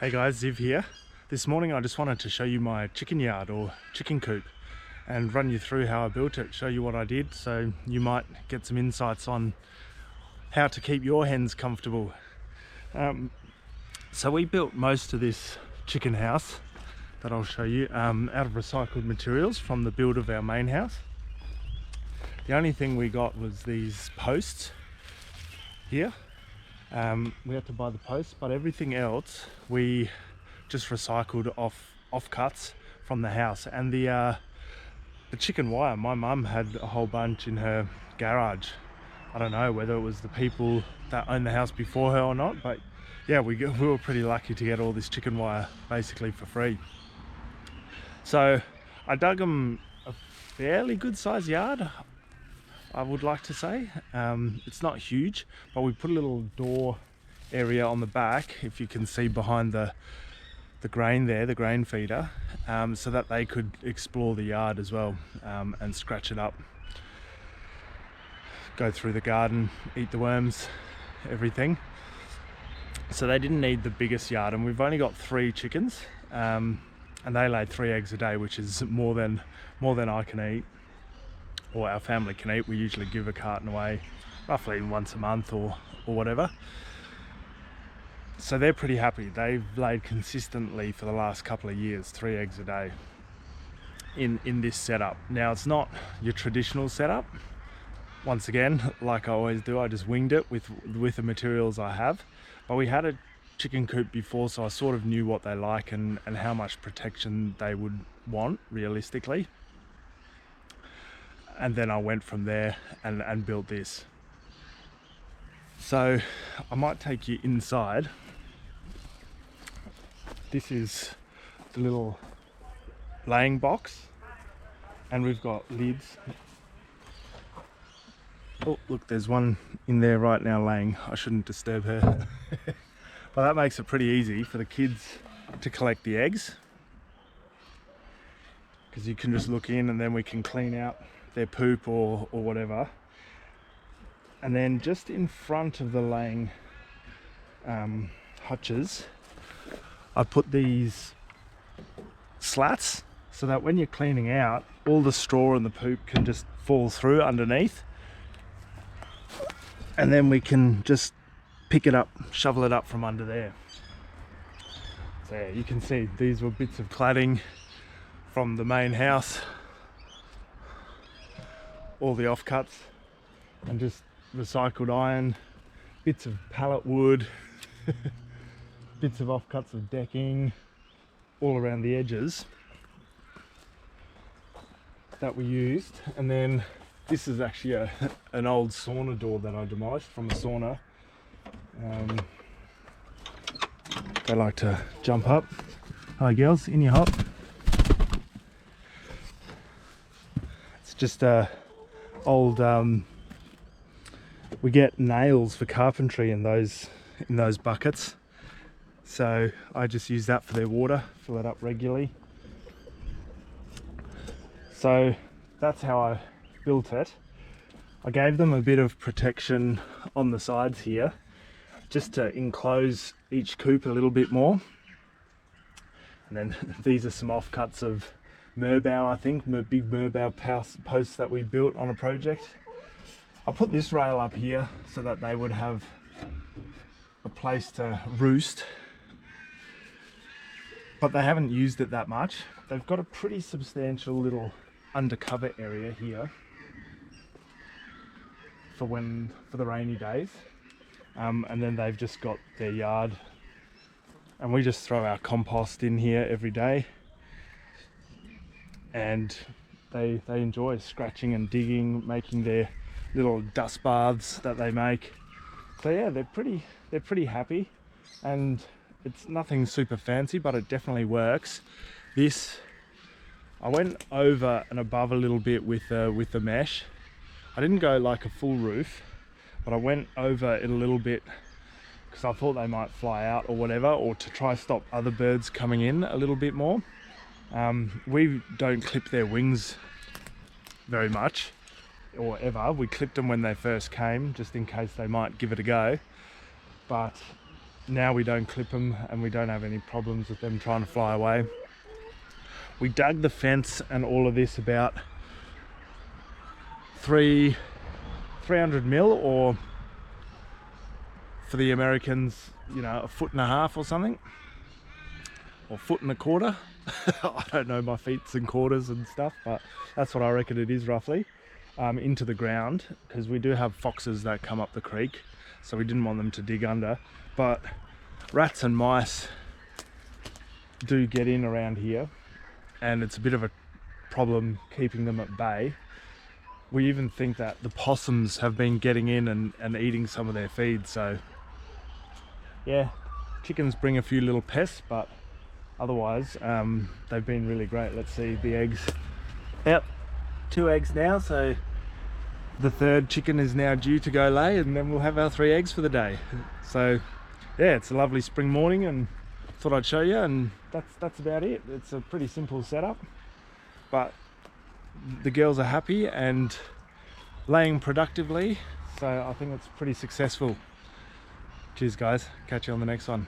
Hey guys, Ziv here. This morning I just wanted to show you my chicken yard or chicken coop and run you through how I built it, show you what I did, so you might get some insights on how to keep your hens comfortable. So we built most of this chicken house that I'll show you out of recycled materials from the build of our main house. The only thing we got was these posts here. We had to buy the posts, but everything else we just recycled offcuts from the house. And the chicken wire, my mum had a whole bunch in her garage. I don't know whether it was the people that owned the house before her or not, but yeah, we were pretty lucky to get all this chicken wire basically for free. So I dug them a fairly good sized yard, I would like to say. It's not huge, but we put a little door area on the back, if you can see behind the grain there, the grain feeder, so that they could explore the yard as well, and scratch it up, go through the garden, eat the worms, everything. So they didn't need the biggest yard, and we've only got 3 chickens, and they lay 3 eggs a day, which is more than I can eat, or our family can eat. We usually give a carton away roughly once a month or whatever. So they're pretty happy. They've laid consistently for the last couple of years, 3 eggs a day in this setup. Now it's not your traditional setup. Once again, like I always do, I just winged it with the materials I have. But we had a chicken coop before, so I sort of knew what they like and how much protection they would want realistically. And then I went from there and built this. So I might take you inside. This is the little laying box, and we've got lids. Oh look, there's one in there right now laying. I shouldn't disturb her. But that makes it pretty easy for the kids to collect the eggs, because you can just look in and then we can clean out their poop or whatever. And then just in front of the laying hutches, I put these slats so that when you're cleaning out, all the straw and the poop can just fall through underneath, and then we can just pick it up, shovel it up from under there. So yeah, you can see these were bits of cladding from the main house, all the offcuts, and just recycled iron, bits of pallet wood, bits of offcuts of decking all around the edges that we used. And then this is actually an old sauna door that I demolished from a sauna. They like to jump up. Hi girls, in your hop. It's just a old we get nails for carpentry in those buckets, so I just use that for their water, fill it up regularly. So that's how I built it. I gave them a bit of protection on the sides here, just to enclose each coop a little bit more. And then these are some offcuts of Merbau, I think, big Merbau posts that we built on a project. I put this rail up here so that they would have a place to roost, but they haven't used it that much. They've got a pretty substantial little undercover area here for the rainy days, and then they've just got their yard, and we just throw our compost in here every day, and they enjoy scratching and digging, making their little dust baths that they make. So yeah, they're pretty happy, and it's nothing super fancy, but it definitely works. This, I went over and above a little bit with the mesh. I didn't go like a full roof, but I went over it a little bit because I thought they might fly out or whatever, or to try stop other birds coming in a little bit more. We don't clip their wings very much, or ever. We clipped them when they first came, just in case they might give it a go. But now we don't clip them and we don't have any problems with them trying to fly away. We dug the fence and all of this about 300 mil, or for the Americans, you know, 1.5 feet or something, or 1.25 feet. I don't know my feets and quarters and stuff, but that's what I reckon it is roughly, into the ground, because we do have foxes that come up the creek, so we didn't want them to dig under. But rats and mice do get in around here, and it's a bit of a problem keeping them at bay. We even think that the possums have been getting in and eating some of their feed. So yeah, chickens bring a few little pests, but otherwise they've been really great. Let's see the eggs. Yep, 2 eggs now, so the 3rd chicken is now due to go lay, and then we'll have our 3 eggs for the day. So yeah, it's a lovely spring morning, and thought I'd show you, and that's about it. It's a pretty simple setup, but the girls are happy and laying productively, so I think it's pretty successful. Cheers guys, catch you on the next one.